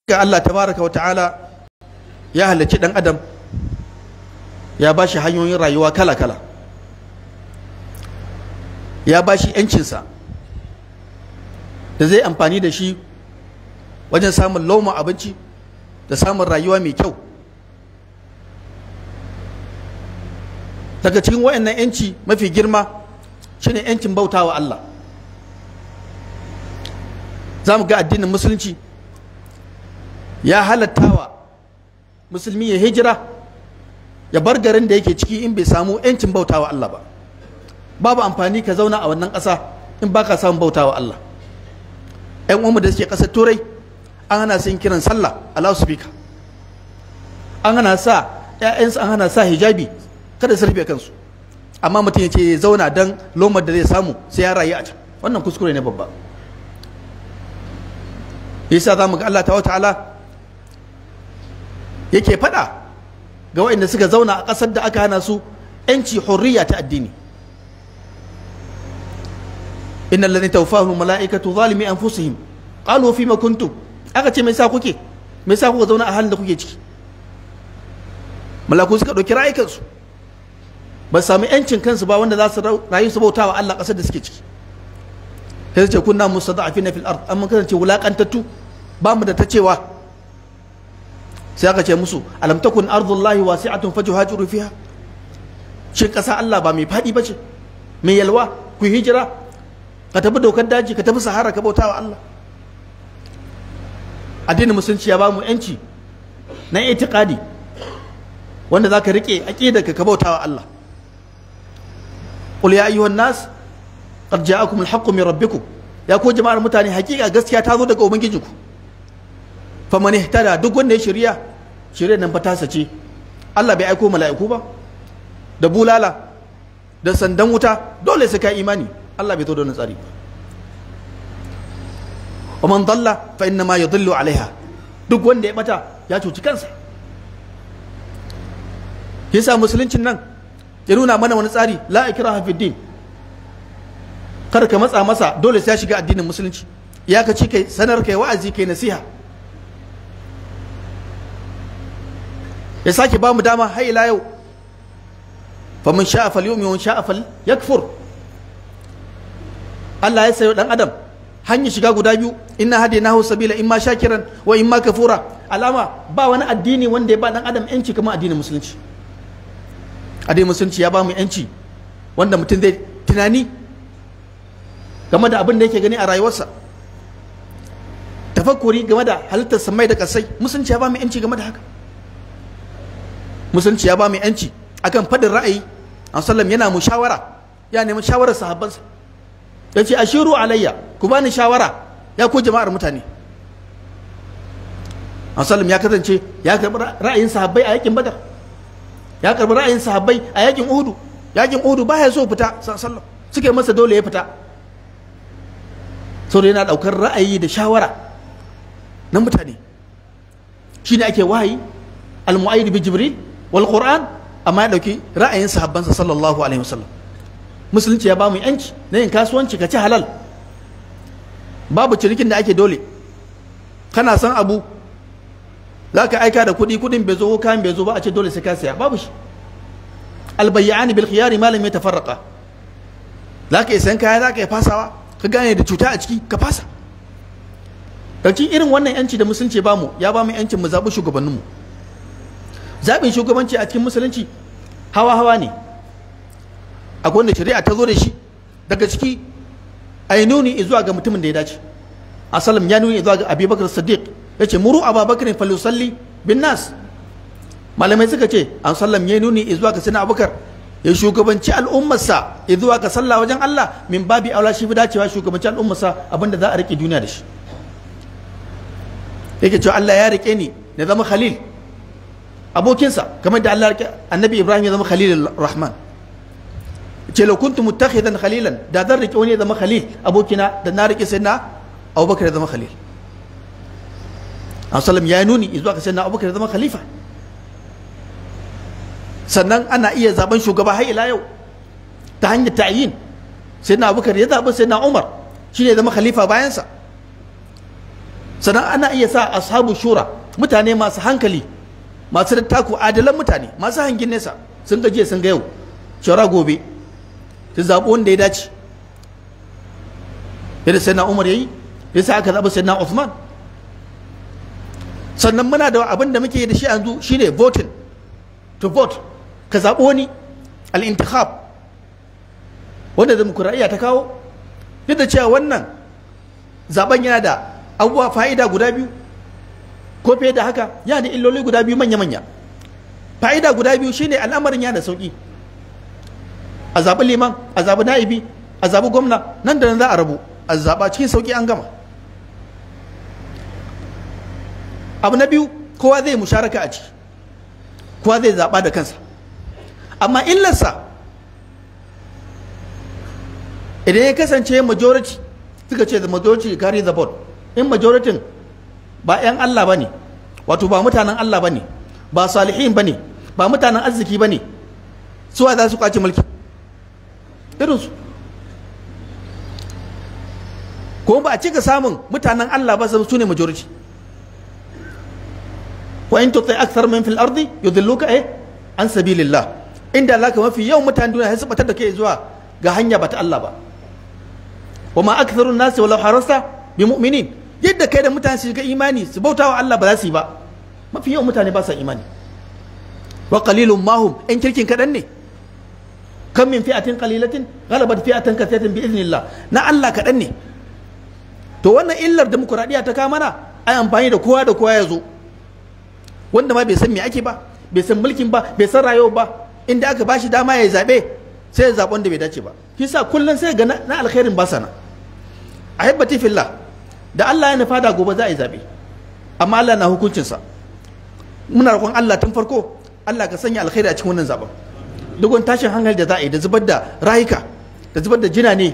ga Allah tabaraka wa ta'ala ya halarci dan adam ya ba shi hanyoyin rayuwa kala-kala, ya ba shi yancinsa da zai amfani da shi wajen samun lauma abinci da samun rayuwa mai kyau. Daga cikin wayannan yanci mafi girma shine yancin bautawa Allah. Za mu ga addinin musulunci ya halattawa musulmi ya hijira ya bar garin da yake ciki in bai samu yancin bautawa Allah ba. Babu amfani ka zauna a wannan ƙasa in baka samun bautawa Allah. ƴan uwanmu da suke ƙasar Turai an hana su yin kiran sallah a loudspeaker, an hana sa ƴaƴansu, an hana sa hijabi kada su rufe kansu, amma mutum ya ce ya zauna don lomar da zai samu sai ya rayu a can. Wannan kuskure ne babba. Yasa za mu ga Allah ta'ala yake faɗa ga waɗanda suka zauna a ƙasar da aka hana su ‘yanci hurriya ta addini. Innal ladhina tawaffahum mala'ikatu zalimi anfusihim qalu fima kuntum, aka ce me yasa kuka zauna a halin da kuke ciki? Malaku suka ɗauki rayukansu, ba su sami ‘yancin kansu ba wanda za su rayu su bautawa Allah ƙasar da suke ciki. Sai ce kunna mustada'afina fil ard, amma kasance wulaƙantattu ba mu da ta cewa. Sai aka ce musu alam takun ardullahi wasi'atun fajuhajiru fiha, shin ƙasa Allah ba mai faɗi bace mai yalwa? Ku hijira ka tafi dokar daji, ka tafi sahara ka bautawa Allah. Addinin musulunci ya ba mu yanci na itiqadi wanda zaka rike aqidarka ka bautawa Allah. Qul ya ayyuhan nas qad ja'akum al-haqqu min rabbikum, ya ko jama'ar mutane hakika gaskiya ta zo daga ubangijinku. Faman ihtada, duk wanda ya shirya nan fa tasa ce. Allah bai aiko mala'iku ba da bulala da sandan wuta, dole sai ka imani. Allah bai zo da wani tsari ba. Wa man dalla fa inna ma yadhillu alaiha, duk wanda ya bata ya cuci kansa. Yasa musuluncin nan ya nuna mana wani tsari, la ikraha fid din. Kar ka matsa masa dole sai ya shiga addinin musulunci. Ya ka ci kai sanar kai wa'azi kai nasiha. Ya sake ba mu dama har ila yau, faman sha'a falyu'min wa sha'a falyakfur. Allah ya sayo dan adam hanyar shiga guda biyu, inna hadaynahu sabila imma shakiran wa imma kafura. Alama ba wani addini wanda ya ba dan adam yanci kamar addinin musulunci. Addinin musulunci ya ba mu yanci wanda mutum zai tunani game da abin da yake gani a rayuwarsa, tafakkuri game da halittar samai da kasai. Musulunci ya ba mu yanci game da haka. Musulunci ya ba mu yanci akan fadin ra'ayi. Annabi yana mushawara, ya nemi shawarar sahabbansa, ya ce ashiru alayya, ku bani shawara ya ku jama'ar mutane. Annabi ya kasance ya karbi ra'ayin sahabbai a yakin Badar, ya karbi ra'ayin sahabbai a yakin Uhud. Yakin Uhud baya so fita, sallallahu suke masa dole ya fita, saboda yana daukar ra'ayi da shawara na mutane. Shine ake wahayi al-mu'ayyid bi Jibril wal Qur'an, amma ya dauki ra'ayin sahabbansa sallallahu alaihi wasallam. Musulunci ya ba mu yanci na yin kasuwanci, ka ci halal, babu cinikin da ake dole. Kana san abu za ka aika da kuɗi, kuɗin bai zo, kayan bai zo ba, a ce dole sai ka saya, babu shi. Albayyani bil khiyari ma lam yatafarraqa, za ka yi sayan kaya, za ka yi fasawa, ka gane da cuta a ciki ka fasa. Ɗauki irin wannan yanci da musulunci ba mu, ya ba mu yancin mu zaɓi shugabanninmu. Zaɓin shugabanci a cikin musulunci hawa-hawa ne. Akwai wanda shari'a ta zo da shi, daga ciki a yi nuni zuwa ga mutumin da ya dace. Asalam ya nuni zuwa ga Abubakar Siddiq, ya ce muru Abubakar falusalli bin nas. Malamai suka ce an sallam ya nuni zuwa ga Sayyidina Abubakar ya shugabanci al'ummarsa zuwa ga sallah wajen Allah, min babi aula shi fi dacewa shugabanci al'ummarsa abinda za a rike duniya da shi. Yake cewa Allah ya rike ni na zama khalil, abokinsa, kamar da Allah annabi Ibrahim ya zama khalilur rahman. Ce lau kuntu muttakhidan khalilan, da zan rike wani ya zama khalil abokina, da na rike sayyidina Abubakar ya zama khalil. Annabi ya nuni zuwa ga sayyidina Abubakar ya zama khalifa. Sannan ana iya zaben shugaba har ila yau ta hanyar ta'yin. Sayyidina Abubakar ya zaɓi sayyidina Umar shine ya zama khalifa bayansa. sannan ana iya sa ashabu shura, mutane masu hankali, masu dattako, adalan mutane, masu hangin nesa, sun gaje sun ga yau shara gobe su zaɓi wanda ya dace. Yadda sai na Umar yayi, yasa aka zaɓi sai na Uthman. Sannan muna da abin da muke da shi yanzu shine voting, to vote, ka zaɓi wani, al-intikhab, wanda demokuraɗiyya ta kawo. Duk da cewa wannan zaben yana da abubuwa fa'ida guda biyu ko fiye da haka, yana da illoli guda biyu manya-manya. Fa'ida guda biyu shine al'amarin yana da sauki, a zaɓi liman, a zaɓi na'ibi, a zaɓi gwamna, nan da nan za a rabu, a zaɓa cikin sauki an gama. Abu na biyu, kowa zai musharaka a ciki, kowa zai zaɓa da kansa. Amma illarsa idan ya kasance majority, suka ce the majority carry the vote, in majority ba 'yan Allah ba ne, wato ba mutanen Allah ba ne, ba salihin ba ne, ba mutanen arziki ba ne, suwa za su kwace mulki irinsu. Kuma ba a cika samun mutanen Allah ba su ne majority. Wa in tuti akthar min fil ardi yudilluka an sabilillah, inda laka mafi yawan mutanen duniya sai su batar da kai zuwa ga hanya ba ta Allah ba. Wa ma aktharun nasi walau harasta bi mu'minin, yadda kai da mutane su ga imani su bautawa Allah ba za su yi ba, mafi yawan mutane ba sa imani. Wa qalilun mahum, in kirkin kadan ne. Kam min fi'atin qalilatin ghalabat fi'atan kathiratin bi idhnillah, na Allah kadan ne. To wannan illar demokradiya ta kawo mana, ai amfani da kowa ya zo, wanda ma bai san me ake ba, bai san mulkin ba, bai san rayuwa ba, inda aka bashi dama ya zabe sai ya zaɓi wanda bai dace ba. Kisa kullum sai ga na alkhairin ba sana. Ahibbati fillah, da Allah ya nufa da gobe za a yi zabe, amma Allah na hukuncinsa. Muna roƙon Allah tun farko, Allah ka sanya alkhairi a cikin wannan zaben. Duk wani tashin hankali da za a yi, da zubar da rayuka, da zubar da jina ne,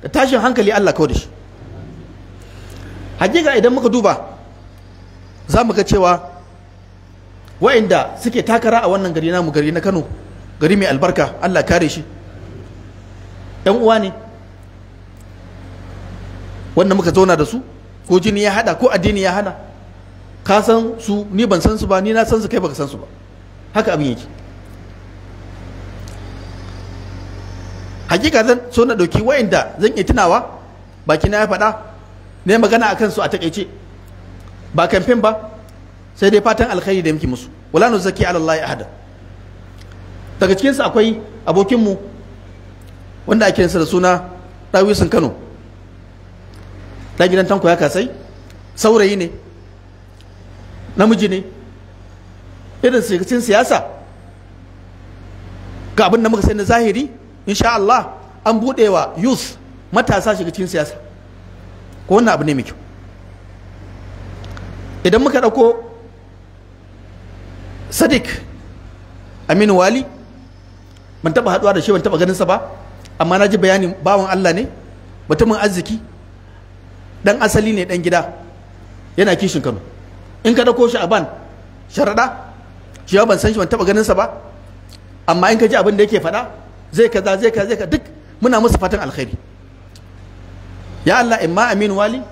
da tashin hankali, Allah kawo da shi. Hakika idan muka duba za mu ga cewa wa'inda suke takara a wannan gari namu, gari na Kano, gari mai albarka, Allah kare shi, ‘yan uwa ne wanda muka zauna da su, ko jini ya hada ko addini ya hana. Ka san su, ni ban san su ba, ni na san su, kai baka san su ba, haka abin yake. Hakika zan so na dauki wa'inda zan iya tunawa, baki na ya faɗa, ne magana akan su a takeice, ba kamfen ba, sai dai fatan alkhairi da muke musu. Wala nuzaki ala Allah ahada. Daga cikin su akwai abokin mu wanda ake sa da suna Dawisun Kano, da gidan Tanko ya kasai, saurayi ne, namiji ne, irin cikin siyasa ga abin da muka sai na zahiri, insha Allah an buɗe wa youth, matasa shiga cikin siyasa, ko wannan abu ne mai kyau. Idan muka ɗauko Sadiq Aminu Wali, ban taɓa haɗuwa da shi, ban taɓa ganinsa ba, amma na ji bayanin bawan Allah ne, mutumin arziki, ɗan asali ne, ɗan gida, yana kishin Kano. In ka ɗauko shi a ban sharaɗa, shi ban san shi, ban taɓa ganinsa ba, amma in ka ji abin da yake faɗa, zai kaza duk muna musu fatan alkhairi. Ya Allah, in ma Aminu Wali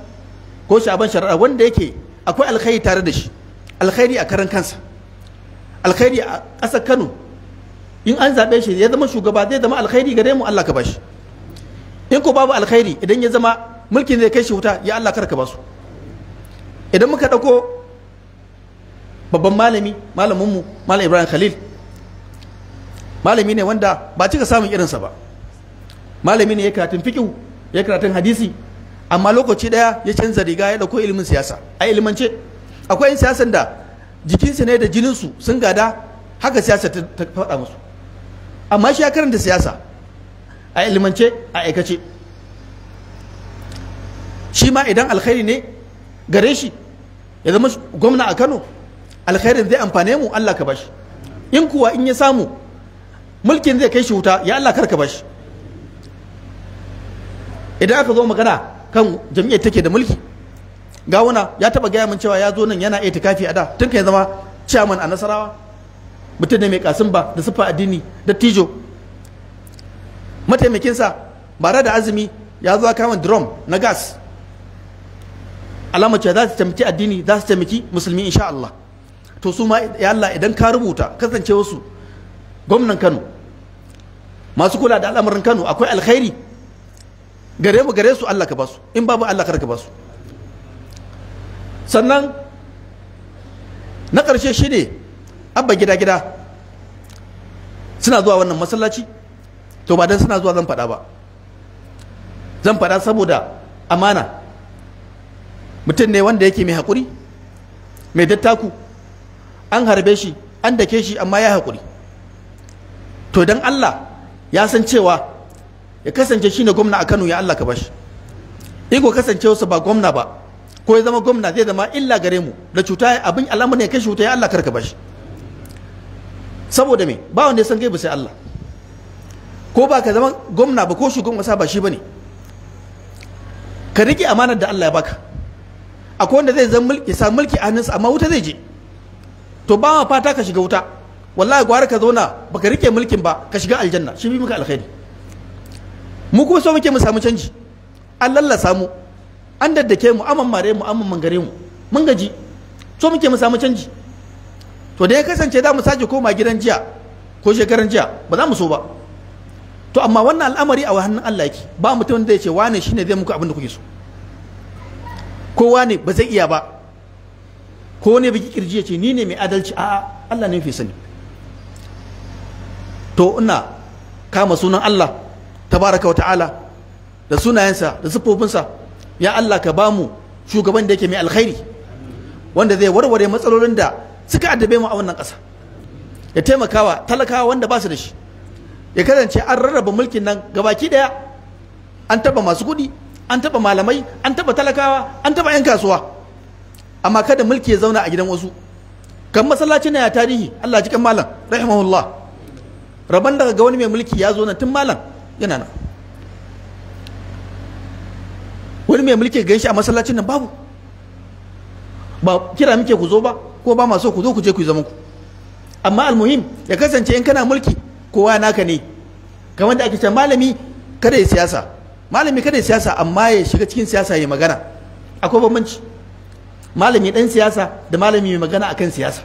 ko Shaban sharaɗa, wanda yake akwai alkhairi tare da shi, alkhairi a karan kansa, alkhairi a ƙasar Kano, in an zaɓe shi ya zama shugaba, zai zama alkhairi gare mu, Allah ka bashi. In ko babu alkhairi, idan ya zama mulkin zai kai shi wuta, ya Allah kar ka basu. Idan muka ɗauko babban malaminmu Malam Ibrahim Khalil, malami ne wanda ba cika samun irinsa ba. Malami ne ya karatun fiqh, ya karatun hadisi, amma lokaci daya ya canza riga, ya dauko ilimin siyasa. A ilimance akwai siyasan da jikinsu ne da jininsu sun gada, haka siyasa ta faɗa musu, amma shi ya karanta siyasa a ilimance, a aikace. Shi ma idan alkhairi ne gare shi ya zama gwamna a Kano, alkhairin zai amfane mu, Allah ka bashi. In kuwa in ya samu mulkin zai kai shi wuta, ya Allah karka bashi. Idan aka zo magana kan jami'ar take da mulki, Gawuna ya taba gaya min cewa ya zo nan yana itikafi a da, tun kan zama chairman a Nasarawa, mutum ne mai kasimba da siffa addini, dattijo. Mataimakinsa bare da azumi ya zo kama drum na gas, alama ce za su taimaki addini, za su taimaki musulmi insha Allah. To su ma ya Allah idan ka rubuta kasance wasu gwamnan Kano, masu kula da al'amarin Kano, akwai alkhairi gare mu gare su, Allah ka basu, in babu Allah kar ka basu. Sannan na ƙarshe shi ne abba gida suna zuwa wannan masallaci, to ba dan suna zuwa zan faɗa ba, zan faɗa saboda amana. Mutum ne wanda yake mai haƙuri, mai dattaku, an harbe shi an dake shi amma ya haƙuri. To dan Allah ya san cewa ya kasance shi ne gwamna a Kano, ya Allah ka bashi. Iko kasance wasu ba gwamna ba, ko ya zama gwamna zai zama illa gare mu da cuta, abin alamun ne kai wuta, ya Allah karka bashi. Saboda me? Ba wanda ya san gaibu sai Allah. Ko ba ka zama gwamna ba ko shugaban kasa ba shi bane. Ka rike amanar da Allah ya baka. Akwai wanda zai zama mulki, sa mulki a hannunsa amma wuta zai je. To ba ma fata ka shiga wuta. Wallahi gwara ka zauna baka rike mulkin ba ka shiga aljanna, shi bi muka alkhairi. Mu kuma so muke mu samu canji. An lallasa mu, an daddake mu, amman mare mu, amman mangare mu, mun gaji, so muke mu samu canji. To da ya kasance za mu sake koma gidan jiya ko shekaran jiya, ba za mu so ba. To amma wannan al'amari a hannun Allah yake, ba mutum da ya ce wane shine zai muku abin da kuke so, ko wane ba zai iya ba, ko ne baki kirji ya ce ni ne mai adalci, a'a, Allah ne fi sani. To ina kama sunan Allah tabaraka wa ta'ala da sunayensa da siffofinsa, ya Allah ka ba mu shugaban da yake mai alkhairi, wanda zai warware matsalolin da suka addabe mu a wannan ƙasa, ya taimakawa talakawa wanda ba su da shi, ya kasance an rarraba mulkin nan gabaki daya, an taba masu kuɗi, an taba malamai, an taba talakawa, an taba 'yan kasuwa, amma kada mulki ya zauna a gidan wasu. Kan masallacin ya tarihi, Allah ji kan malam rahimahullah, rabban daga ga wani mai mulki ya zo nan tun malam yana nan, wani mai mulki ganshi a masallacin nan babu, ba kira muke ku zo ba, ko ba maso ku zo ku je ku yi zaman ku. Amma almuhim ya kasance in kana mulki kowa naka ne, kamar da ake cewa malami kada ya siyasa, malami kada ya siyasa amma ya shiga cikin siyasa ya magana. Akwai bambanci malami dan siyasa da malami mai magana akan siyasa.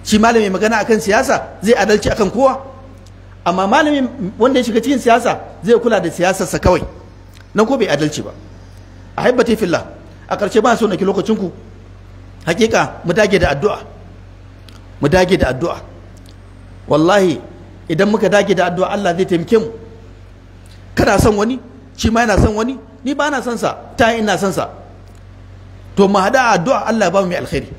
Shi malami mai magana akan siyasa zai adalci akan kowa, amma malami wanda ya shiga cikin siyasa zai kula da siyasarsa kawai, nan ko bai adalci ba. A haibati fillah, a ƙarshe ba so nake lokacin ku, hakika mu dage da addu'a, mu dage da addu'a. Wallahi idan muka dage da addu'a Allah zai taimake mu. Kana son wani, shi ma yana son wani, ni ba na son sa, ta ina son sa. To mu hada addu'a Allah ya ba mu mai alkhairi.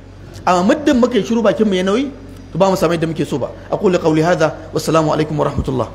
Amma muddin muka yi shiru bakin mu ya nauyi, to ba mu samu yadda muke so ba. Aqulu qawli hadha, wassalamu alaikum wa rahmatullah.